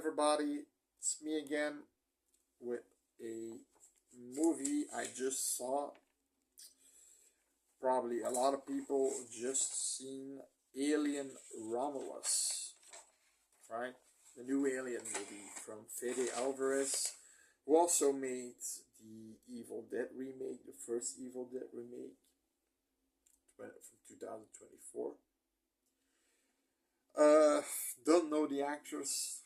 everybody, it's me again with a movie I just saw. Probably a lot of people just seen Alien Romulus, right? The new Alien movie from Fede Alvarez, who also made the Evil Dead remake, the first Evil Dead remake from 2024. Don't know the actress.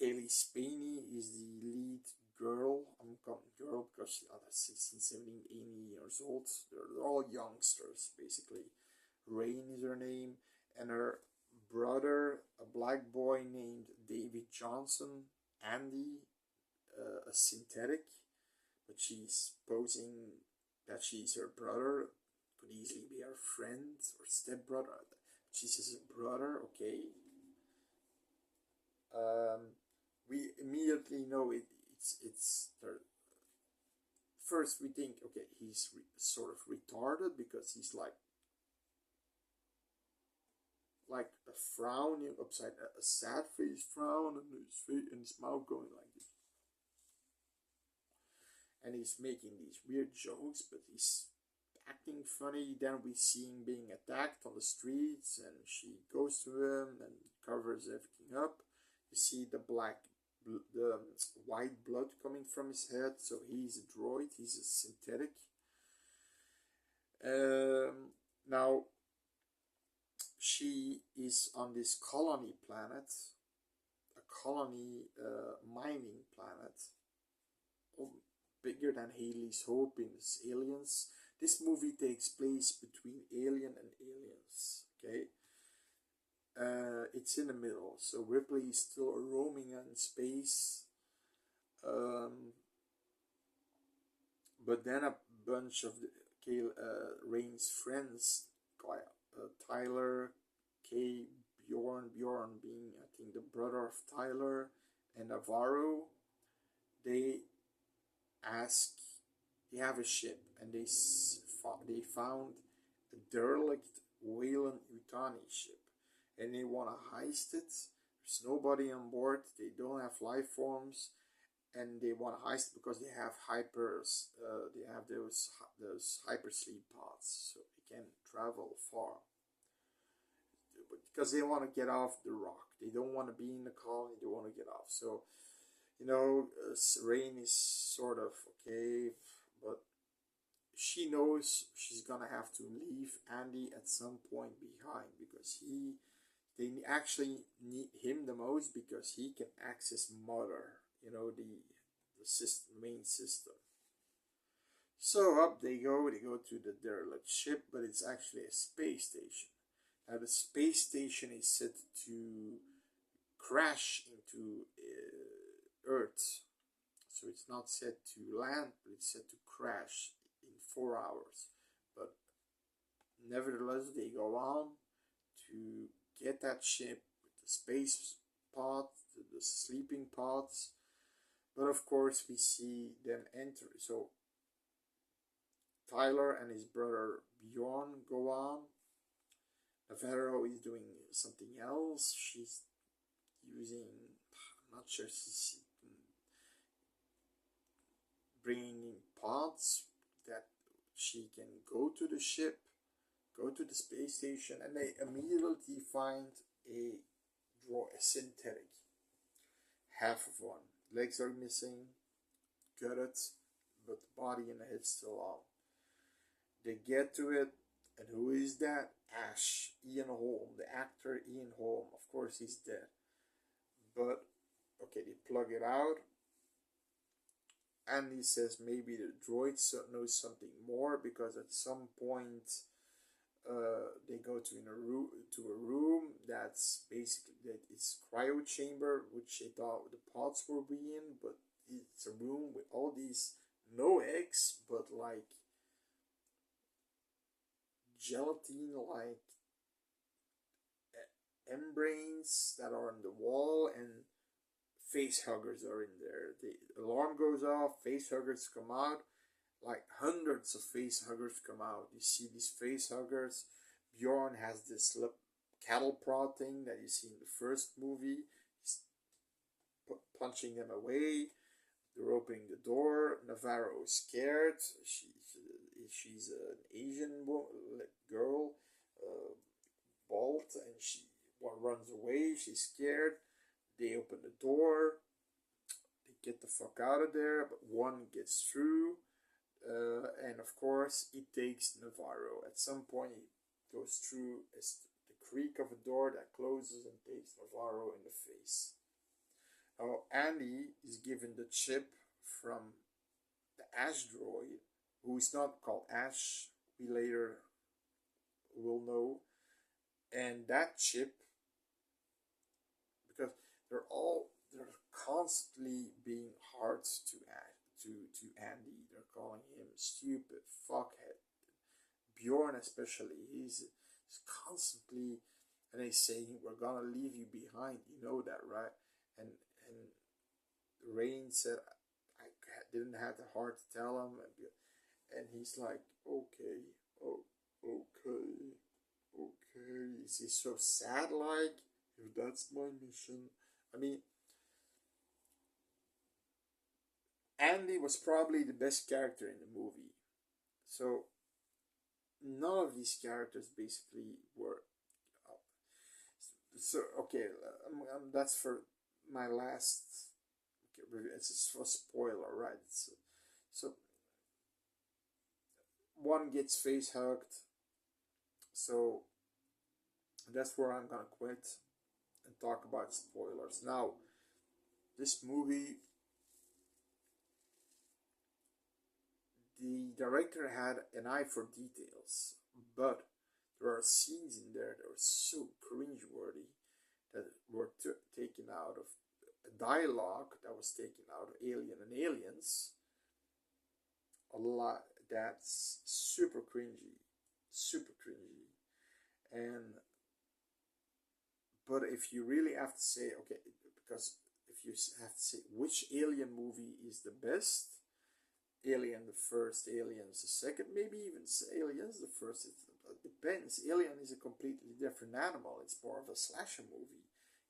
Kaylee Spaney is the lead girl. I'm calling girl because she's 16, 17, 18 years old. They're all youngsters, basically. Rain is her name. And her brother, a black boy named David Johnson. Andy, a synthetic. But she's posing that she's her brother. Could easily be her friend or stepbrother. She says brother, okay. We immediately know it's first we think, okay, he's sort of retarded because he's like a frown, upside a sad face frown, and his face and his mouth going like this, and he's making these weird jokes, but he's acting funny. Then we see him being attacked on the streets, and she goes to him and covers everything up. You see the white blood coming from his head, so he's a droid, he's a synthetic. Now, she is on this colony planet, a colony mining planet, bigger than Haley's Hope in Aliens. This movie takes place between Alien and Aliens, okay? It's in the middle, so Ripley is still roaming in space. But then a bunch of Rain's friends, Tyler, Kay, Bjorn being, I think, the brother of Tyler, and Navarro, they have a ship, and they found a derelict Weyland-Yutani ship, and they want to heist it. There's nobody on board. They don't have life forms, and they want to heist because they have hypers. They have those hypersleep pods, so they can travel far. But because they want to get off the rock, they don't want to be in the colony. They want to get off. So, Rain is sort of okay, but she knows she's gonna have to leave Andy at some point behind because they actually need him the most because he can access Mother, the system, main system. So up they go to the derelict ship, but it's actually a space station. Now the space station is set to crash into Earth, so it's not set to land, but it's set to crash in 4 hours. But nevertheless, they go on to get that ship with the space pod, the sleeping pods. But of course, we see them enter. So Tyler and his brother Bjorn go on. Navarro is doing something else. She's using, I'm not sure, she's bringing in pods that she can go to the ship, go to the space station, and they immediately find a synthetic. Half of one. Legs are missing, gutted, but the body and the head still on. They get to it, and who is that? Ash, Ian Holm, the actor Ian Holm. Of course he's dead. But, okay, they plug it out. And he says maybe the droid knows something more because at some point they go to a room that's basically that it's cryo chamber, which they thought the pods will be in, but it's a room with all these no eggs, but like gelatine like membranes that are on the wall, and face huggers are in there. The alarm goes off, face huggers come out, like hundreds of face huggers come out. You see these face huggers. Bjorn has this cattle prod thing that you see in the first movie. punching them away. They're opening the door. Navarro is scared. She's an Asian girl, bald, and she runs away. She's scared. They open the door. They get the fuck out of there, but one gets through. And of course, it takes Navarro. At some point, he goes through the creak of a door that closes and takes Navarro in the face. Now, Andy is given the chip from the Ash droid, who is not called Ash, we later will know. And that chip, because they're constantly being hard to Andy. They're calling him stupid, fuckhead. Bjorn especially, he's constantly, and they saying, we're gonna leave you behind, you know that, right? And Rain said, I didn't have the heart to tell him, and he's like, okay, oh, okay. Is he so sad, like, if that's my mission? I mean, Andy was probably the best character in the movie. So, none of these characters basically were. So, okay, that's for my last. Okay, it's a spoiler, right? So, one gets face hugged. So, that's where I'm gonna quit and talk about spoilers. Now, this movie, the director had an eye for details, but there are scenes in there that are so cringeworthy that were taken out of a dialogue that was taken out of Alien and Aliens. A lot that's super cringy, and but if you really have to say, okay, because if you have to say which Alien movie is the best, Alien the first, Aliens the second, maybe even Aliens the first. It depends. Alien is a completely different animal. It's more of a slasher movie.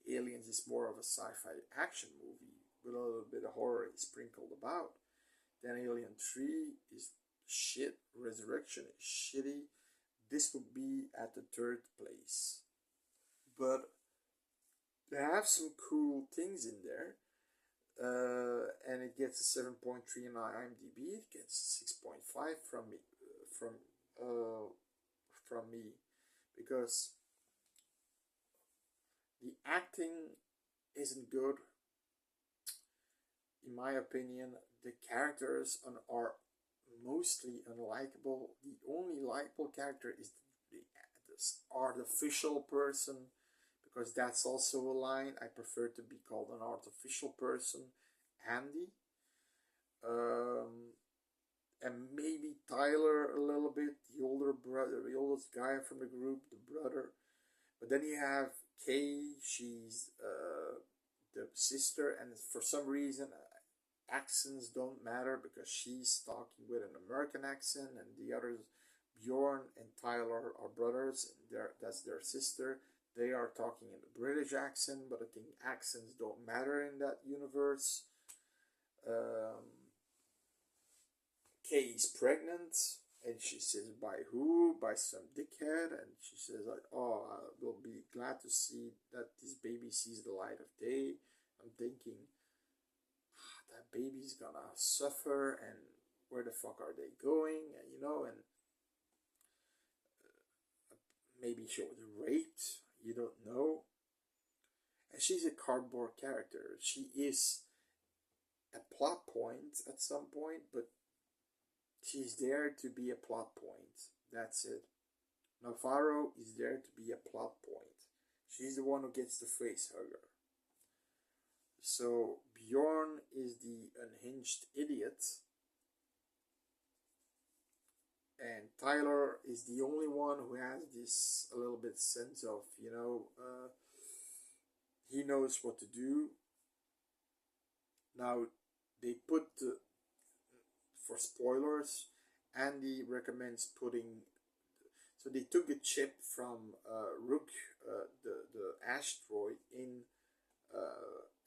Aliens is more of a sci-fi action movie with a little bit of horror sprinkled about. Then Alien 3 is shit. Resurrection is shitty. This would be at the third place. But they have some cool things in there. And it gets a 7.3 on IMDb. It gets 6.5 from me, from me, because the acting isn't good. In my opinion, the characters are mostly unlikable. The only likable character is this artificial person, because that's also a line. I prefer to be called an artificial person, Andy. And maybe Tyler a little bit, the older brother, the oldest guy from the group, the brother. But then you have Kay, she's the sister, and for some reason, accents don't matter because she's talking with an American accent, and the others, Bjorn and Tyler, are brothers, and that's their sister. They are talking in a British accent, but I think accents don't matter in that universe. Kay is pregnant, and she says, by who? By some dickhead. And she says, like, oh, I will be glad to see that this baby sees the light of day. I'm thinking, that baby's gonna suffer, and where the fuck are they going? And, you know, and maybe she was raped. You don't know. And she's a cardboard character. She is a plot point at some point, but she's there to be a plot point. That's it. Navarro is there to be a plot point. She's the one who gets the face hugger. So Bjorn is the unhinged idiot, and Tyler is the only one who has this a little bit sense of, you know, he knows what to do. Now they put for spoilers, Andy recommends putting. So they took the chip from the asteroid in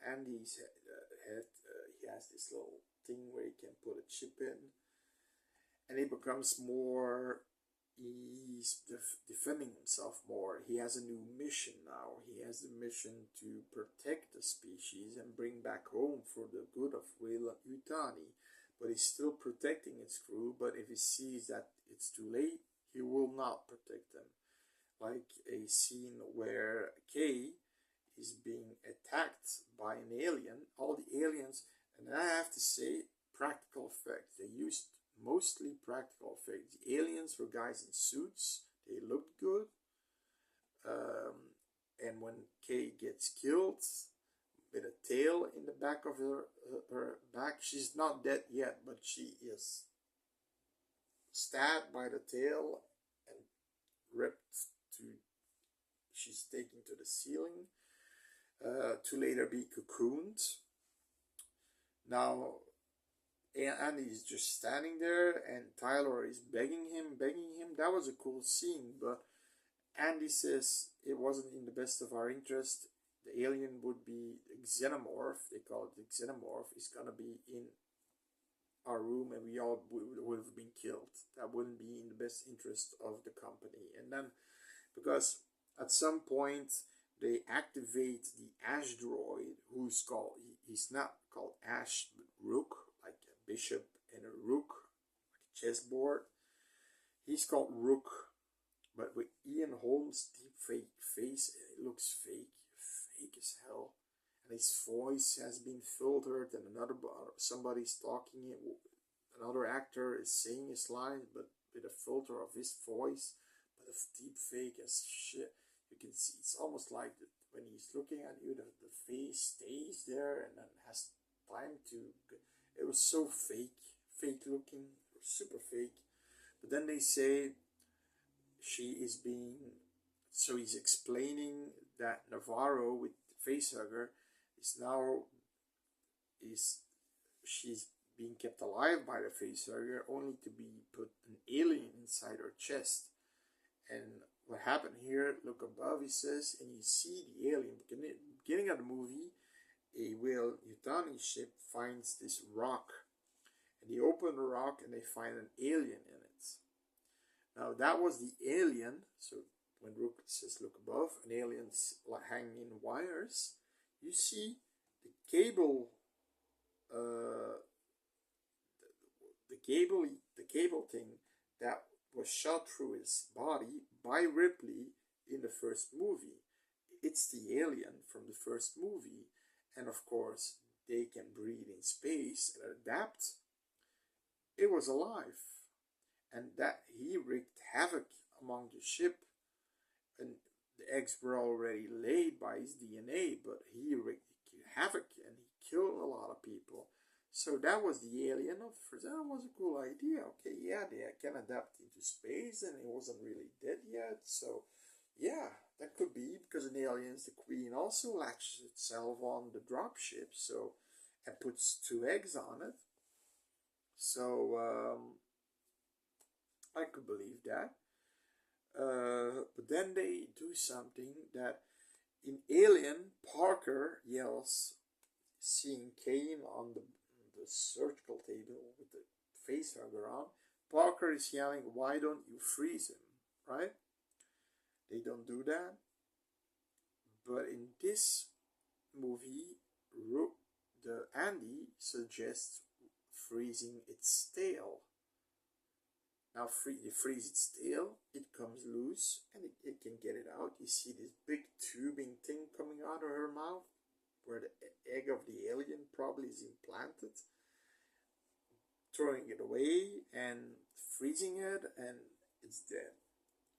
Andy's head. He has this little thing where he can put a chip in, and he becomes more. He's defending himself more. He has a new mission now. He has the mission to protect the species and bring back home for the good of Weyland Yutani. But he's still protecting his crew. But if he sees that it's too late, he will not protect them. Like a scene where Kay is being attacked by an alien. All the aliens, and I have to say, practical effects. They used mostly practical effects. The aliens were guys in suits. They looked good. And when Kay gets killed with a tail in the back of her back, she's not dead yet, but she is stabbed by the tail and ripped to. She's taken to the ceiling to later be cocooned. Now, Andy is just standing there, and Tyler is begging him. That was a cool scene, but Andy says it wasn't in the best of our interest. The alien would be xenomorph. They call it the xenomorph. It's gonna be in our room, and we all would have been killed. That wouldn't be in the best interest of the company. And then, because at some point they activate the Ash droid, who's called, he's not called Ash, but Rook, like a bishop and a rook, like a chessboard. He's called Rook, but with Ian Holmes' deep fake face, it looks fake as hell. And his voice has been filtered, and somebody's talking. Another actor is saying his lines, but with a filter of his voice, but it's deep fake as shit. You can see it's almost like when he's looking at you, the face stays there and then has time to. It was so fake looking, super fake. But then they say she is being. So he's explaining that Navarro with the facehugger she's being kept alive by the facehugger, only to be put an alien inside her chest. And what happened here, look above, he says, and you see the alien. Beginning of the movie, a Weyland Yutani ship finds this rock. And they open the rock and they find an alien in it. Now that was the alien, so when Rook says look above, an alien's hanging in wires, you see the cable, the cable thing that was shot through his body by Ripley in the first movie. It's the alien from the first movie, and of course they can breathe in space and adapt. It was alive, and that he wreaked havoc among the ship, and the eggs were already laid by his DNA, but he wreaked havoc and he killed a lot of people. So that was the alien. That was a cool idea. Okay, yeah, they can adapt into space, and he wasn't really dead yet. So, yeah, that could be because in Aliens, the Queen also latches itself on the dropship, so and puts 2 eggs on it. So I could believe that. But then they do something that in Alien, Parker yells, seeing Kane on the surgical table with the facehugger on. Parker is yelling, "Why don't you freeze him?" Right? They don't do that. But in this movie, Andy suggests freezing its tail. Now you freeze its tail, it comes loose, and it can get it out. You see this big tubing thing coming out of her mouth, where the egg of the alien probably is implanted. Throwing it away and freezing it, and it's dead.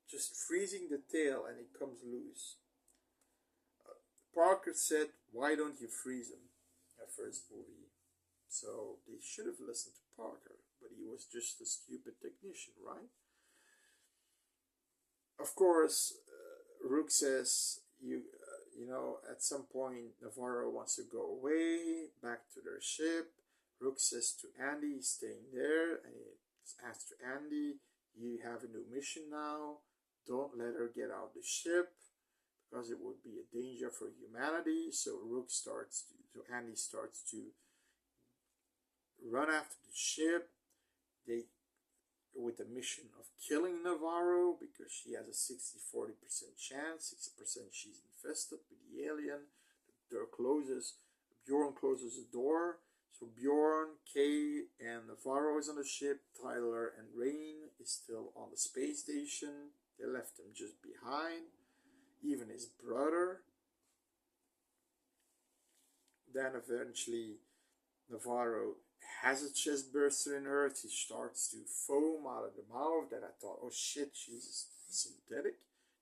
Just freezing the tail and it comes loose. Parker said, "Why don't you freeze him?" That first movie. So they should have listened to Parker, but he was just a stupid technician, right? Of course, Rook says, you know, at some point Navarro wants to go away, back to their ship. Rook says to Andy, he's staying there, and he asks to Andy, "You have a new mission now. Don't let her get out the ship, because it would be a danger for humanity." So Rook starts to So Andy starts to run after the ship. They with the mission of killing Navarro because she has a 60-40% chance. 60% she's infested with the alien. The door closes. Bjorn closes the door. So Bjorn, Kay, and Navarro is on the ship. Tyler and Rain is still on the space station. They left him just behind. Even his brother. Then eventually Navarro has a chest burster in her. She starts to foam out of the mouth. Then I thought, oh shit, she's synthetic.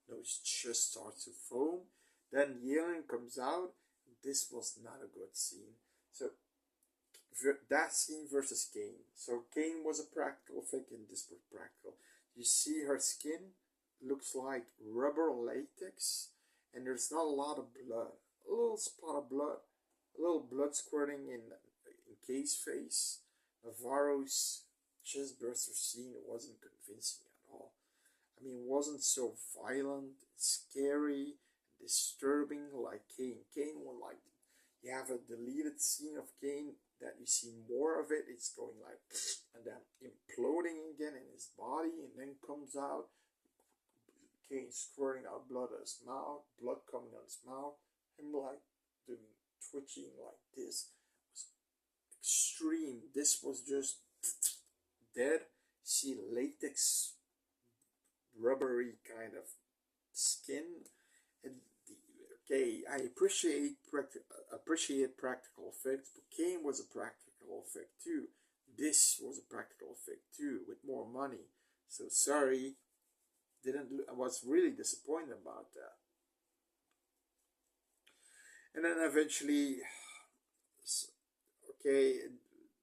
No, she just starts to foam. Then the alien comes out. This was not a good scene. So that scene versus Kane. So Kane was a practical effect and this was practical. You see her skin looks like rubber latex and there's not a lot of blood. A little spot of blood. A little blood squirting in Kay's face. Navarro's chest burster scene wasn't convincing at all. I mean, it wasn't so violent, scary, disturbing like Kane. Kane was like, you have a deleted scene of Kane that you see more of it. It's going like, and then imploding again in his body, and then comes out. Kane squirting out blood out of his mouth, blood coming out of his mouth, him like doing twitching like this. It was extreme. This was just dead. See latex, rubbery kind of skin. And okay, I appreciate practical effects, but Kane was a practical effect too. This was a practical effect too, with more money. So sorry, I was really disappointed about that. And then eventually, okay,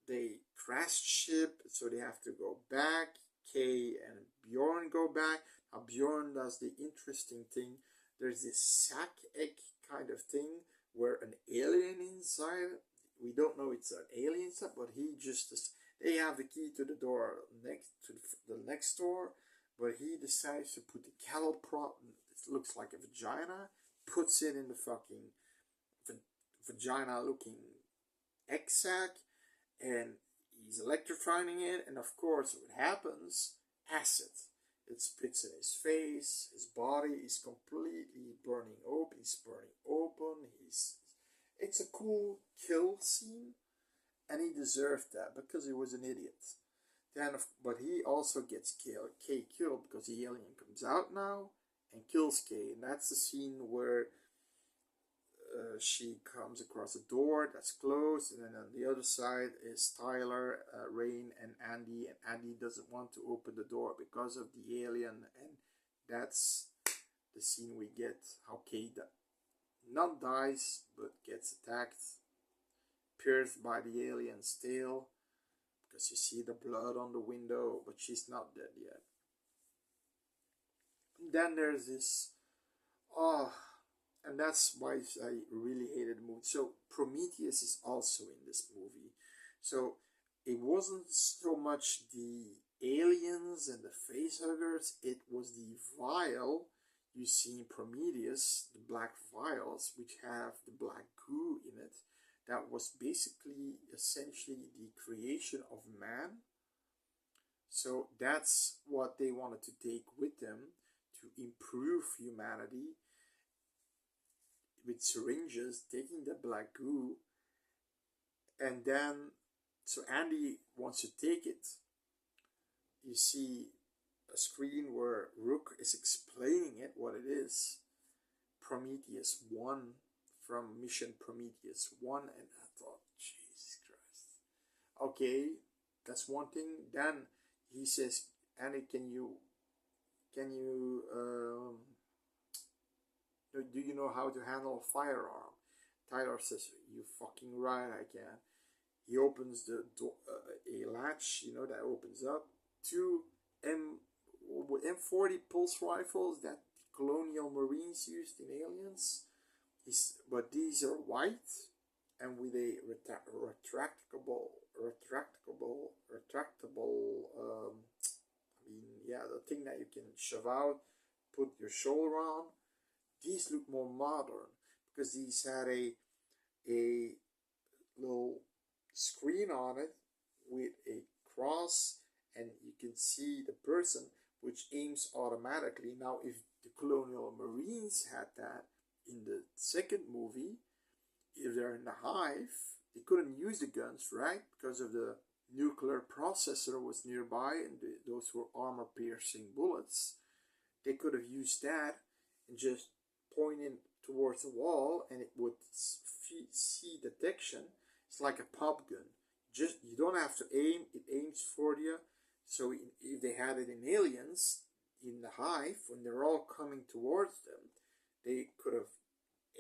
they crash ship, so they have to go back. Kay and Bjorn go back. Now Bjorn does the interesting thing. There's this sack egg kind of thing where an alien inside. We don't know it's an alien inside, but they have the key to the door next to the next door, but he decides to put the cattle prop. It looks like a vagina. Puts it in the fucking vagina-looking egg sack, and he's electrifying it. And of course, what happens? Acid. It spits in his face. His body is completely burning open. He's burning open. It's a cool kill scene, and he deserved that because he was an idiot. But he also gets killed. Kay killed because the alien comes out now and kills Kay, and that's the scene where she comes across a door that's closed, and then on the other side is Tyler, Rain, and Andy doesn't want to open the door because of the alien, and that's the scene we get how Kay not dies but gets attacked, pierced by the alien's tail, because you see the blood on the window, but she's not dead yet. And then there's this and that's why I really hated the movie. So Prometheus is also in this movie. So it wasn't so much the aliens and the facehuggers, it was the vial you see in Prometheus, the black vials, which have the black goo in it. That was basically, essentially, the creation of man. So that's what they wanted to take with them to improve humanity, with syringes, taking the black goo, and then, so Andy wants to take it. You see a screen where Rook is explaining it, what it is. Prometheus 1, from Mission Prometheus 1, and I thought, Jesus Christ. Okay, that's one thing. Then he says, Andy, do you know how to handle a firearm? Tyler says, you fucking right, I can. He opens the door, a latch, that opens up. 2 M40 pulse rifles that colonial marines used in Aliens. But these are white and with a retractable, the thing that you can shove out, put your shoulder on. These look more modern because these had a skin on it with a cross, and you can see the person, which aims automatically. Now, if the colonial marines had that in the second movie, if they're in the hive, they couldn't use the guns, right? Because of the nuclear processor was nearby, and those were armor-piercing bullets. They could have used that and just pointed towards the wall, and it would see detection. It's like a pop gun. Just you don't have to aim; it aims for you. So if they had it in Aliens, in the hive, when they're all coming towards them, they could have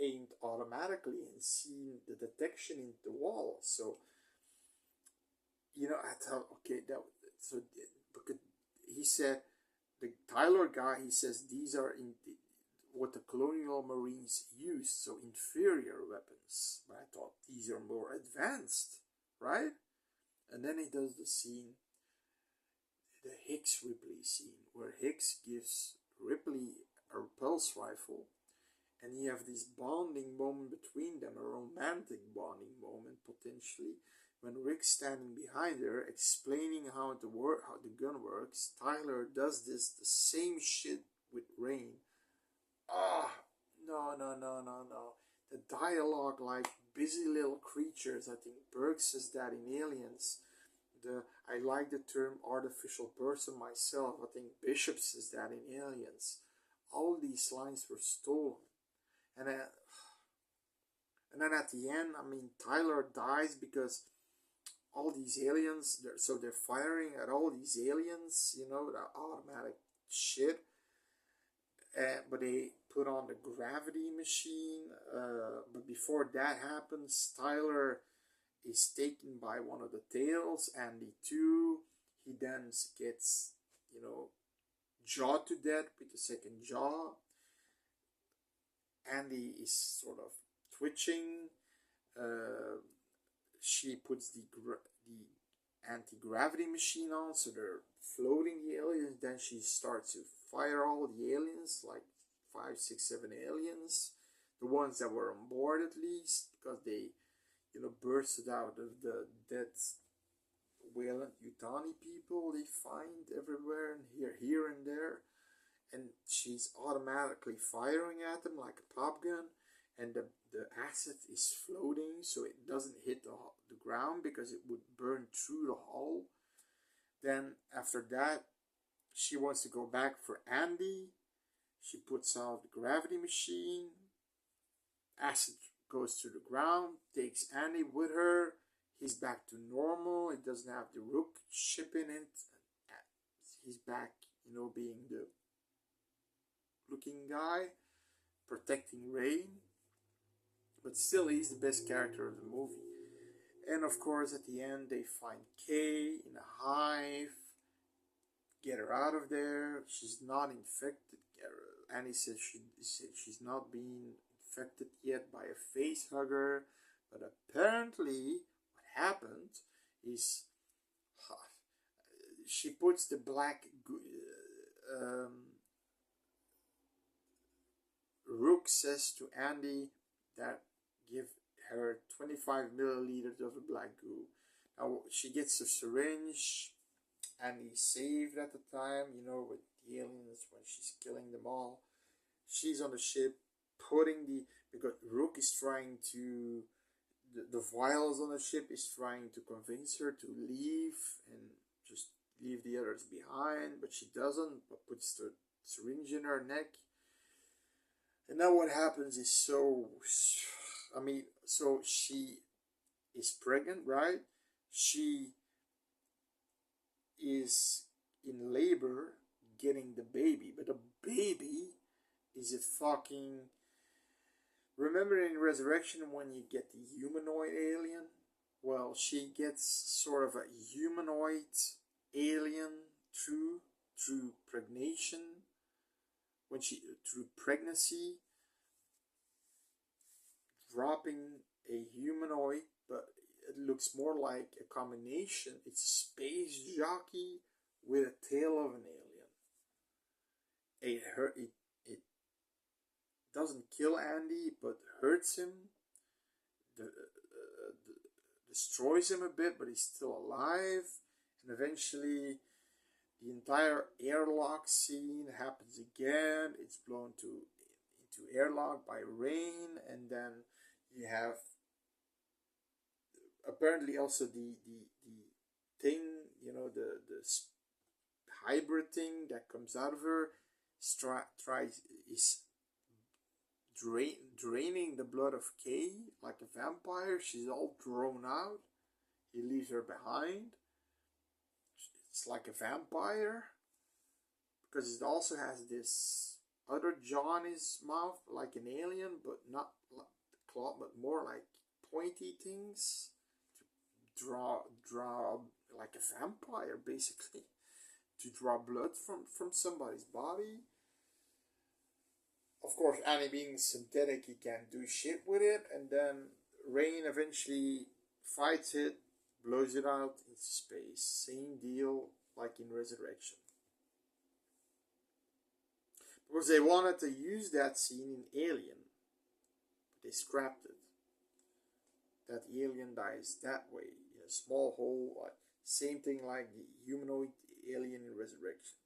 aimed automatically and seen the detection in the wall. So I thought, okay, so because he said, the Tyler guy, he says these are what the colonial marines used, so inferior weapons. But I thought these are more advanced, right? And then he does the scene, the Hicks Ripley scene, where Hicks gives Ripley a pulse rifle, and you have this bonding moment between them, a romantic bonding moment potentially, when Rick's standing behind her explaining how the gun works. Tyler does the same shit with Rain. No, no, no, no, no. The dialogue, like busy little creatures. I think Burke says that in Aliens. I like the term artificial person myself. I think Bishop says that in Aliens. All these lines were stolen. And then at the end, I mean, Tyler dies because all these aliens, they're firing at all these aliens, the automatic shit. But they put on the gravity machine. But before that happens, Tyler is taken by one of the tails, Andy too. He then gets, jawed to death with the second jaw. Andy is sort of twitching. She puts the anti-gravity machine on, so they're floating the aliens. Then she starts to fire all the aliens, like 5, 6, 7 aliens, the ones that were on board at least, because they, bursted out of the dead Wayland Yutani people they find everywhere and here and there. And she's automatically firing at them like a pop gun, and the acid is floating, so it doesn't hit the ground because it would burn through the hull. Then after that, she wants to go back for Andy. She puts out the gravity machine. Acid goes to the ground, takes Andy with her. He's back to normal. He doesn't have the Rook ship in it. He's back, being the looking guy, protecting Rain. But still, he's the best character of the movie. And of course, at the end, they find Kay in a hive. Get her out of there. She's not infected. Annie says she's not being infected yet by a face hugger. But apparently, what happened is she puts the black Rook says to Andy that give her 25 milliliters of the black goo. Now she gets a syringe, and he's saved at the time, with the aliens when she's killing them all. She's on the ship, because Rook is trying to, the vials on the ship is trying to convince her to leave and just leave the others behind, but she doesn't, but puts the syringe in her neck. And now what happens is so she is pregnant, right? She is in labor getting the baby, but the baby is a fucking... Remember in Resurrection when you get the humanoid alien? Well, she gets sort of a humanoid alien through pregnation, through pregnancy, dropping a humanoid, but it looks more like a combination. It's a space jockey with a tail of an alien. It doesn't kill Andy, but hurts him. The destroys him a bit, but he's still alive. And eventually the entire airlock scene happens again. It's blown into airlock by rain, and then you have apparently also the thing, you know, the hybrid thing that comes out of her is draining the blood of Kay like a vampire. She's all drawn out. He leaves her behind. It's like a vampire, because it also has this other jaw in his mouth like an alien, but not like claw, but more like pointy things to draw like a vampire, basically, to draw blood from somebody's body. Of course, Annie being synthetic, he can't do shit with it, and then Rain eventually fights it, blows it out into space. Same deal like in Resurrection. Because they wanted to use that scene in Alien, but they scrapped it. That alien dies that way, in a small hole, like same thing like the humanoid alien in Resurrection.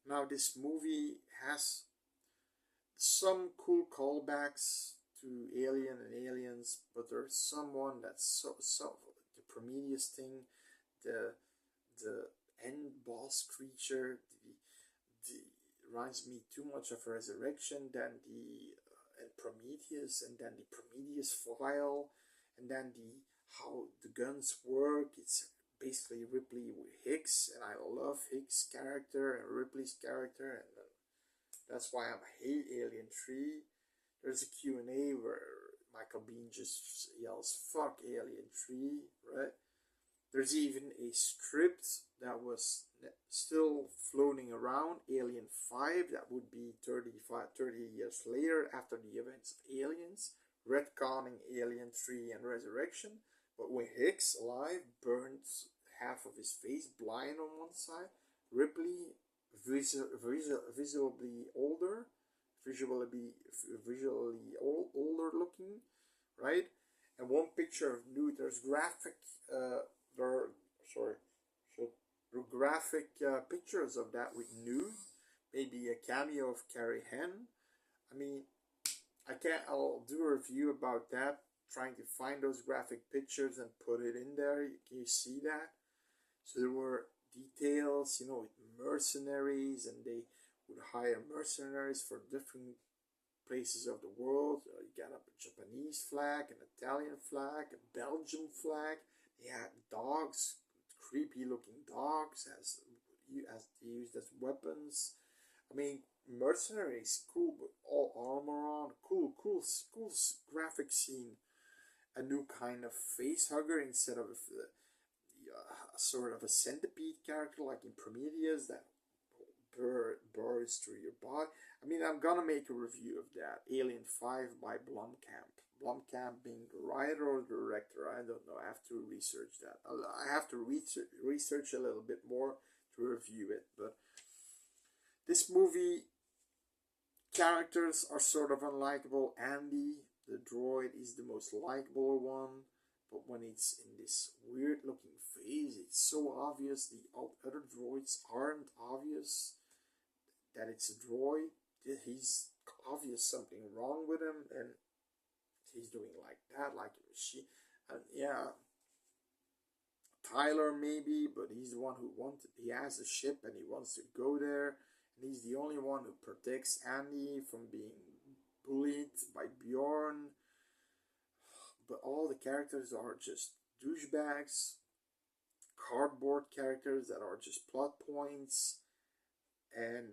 Now this movie has some cool callbacks to Alien and Aliens, but there's someone that's so the Prometheus thing, the end boss creature, the reminds me too much of Resurrection than the and Prometheus, and then the Prometheus file, and then the how the guns work. It's basically Ripley with Hicks, and I love Hicks' character and Ripley's character, and that's why I hate Alien 3. There's a Q&A where Michael Biehn just yells, "Fuck Alien 3," right? There's even a script that was still floating around, Alien 5, that would be 30 years later after the events of Aliens, retconning Alien 3 and Resurrection, but with Hicks alive, burned half of his face, blind on one side, Ripley visually older, visually older looking, right? And one picture of nude, there's graphic pictures of that with nude, maybe a cameo of Carrie Henn. I mean, I'll do a review about that, trying to find those graphic pictures and put it in there. Can you see that? So there were details, you know, with mercenaries, and they would hire mercenaries for different places of the world. You got a Japanese flag, an Italian flag, a Belgian flag. They had dogs, creepy looking dogs, as they used as weapons. I mean, mercenaries, cool, but all armor on, cool graphic scene. A new kind of face hugger instead of sort of a centipede character like in Prometheus that burrows through your body. I mean, I'm gonna make a review of that. Alien 5 by Blomkamp. Blomkamp being the writer or the director, I don't know. I have to research that. I have to research a little bit more to review it. But this movie, characters are sort of unlikable. Andy, the droid, is the most likable one. But when it's in this weird looking phase, it's so obvious. The other droids aren't obvious that it's a droid. He's obvious something wrong with him, and he's doing like that, like a machine. And yeah, Tyler maybe, but he's the one who he has a ship and he wants to go there. And he's the only one who protects Andy from being bullied by Bjorn. But all the characters are just douchebags, cardboard characters that are just plot points, and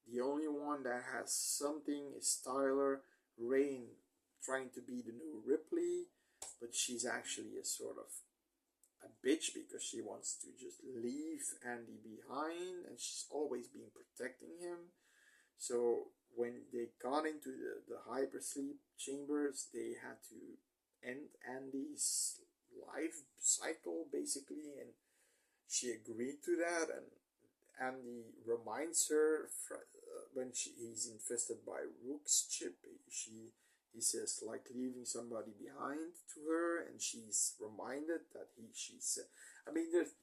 the only one that has something is Tyler. Rain trying to be the new Ripley, but she's actually a sort of a bitch because she wants to just leave Andy behind, and she's always been protecting him. So when they got into the hypersleep chambers, they had to end Andy's life cycle basically, and she agreed to that. And Andy reminds her when he's infested by Rook's chip, she he says like leaving somebody behind to her, and she's reminded that she's I mean, there's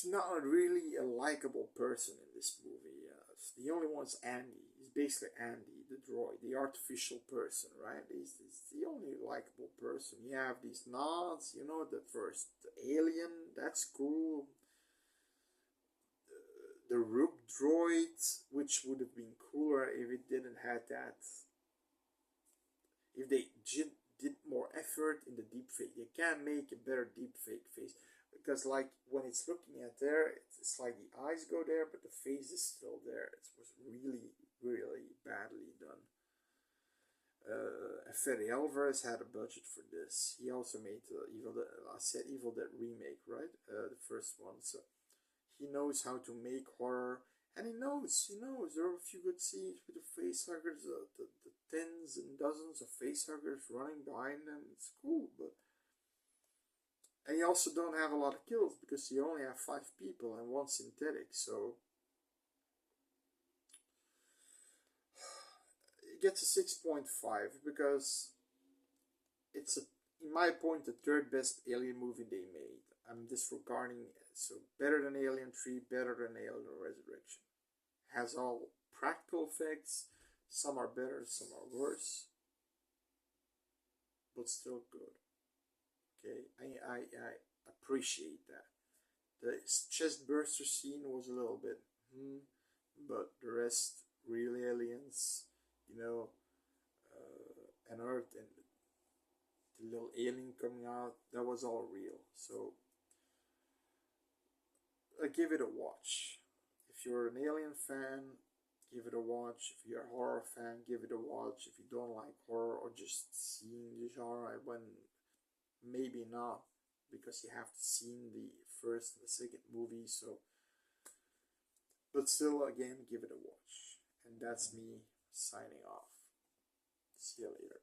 not really a likable person in this movie. The only one's Andy. He's basically Andy, the droid, the artificial person, right? He's the only likable person. You have these nods, you know, the first alien, that's cool. The Rook droid, which would have been cooler if it didn't have that. If they did more effort in the deep fake, they can make a better deep fake face. Because like when it's looking at there, it's like the eyes go there, but the face is still there. It was really, really badly done. Ferry Alvarez had a budget for this. He also made Evil Dead remake, right? The first one. So he knows how to make horror, and he knows. There are a few good scenes with the face huggers, the tens and dozens of face huggers running behind them. It's cool, but. And you also don't have a lot of kills because you only have 5 people and 1 synthetic, so it gets a 6.5 because it's in my point, the 3rd best Alien movie they made. I'm disregarding it. So better than Alien 3, better than Alien Resurrection. Has all practical effects. Some are better, some are worse, but still good. Okay, I appreciate that. The chest burster scene was a little bit, but the rest, real aliens, and Earth and the little alien coming out, that was all real. So give it a watch. If you're an Alien fan, give it a watch. If you're a horror fan, give it a watch. If you don't like horror or just seeing the genre, maybe not, because you have seen the first and the second movie, so but still, again, give it a watch. And that's me signing off. See you later.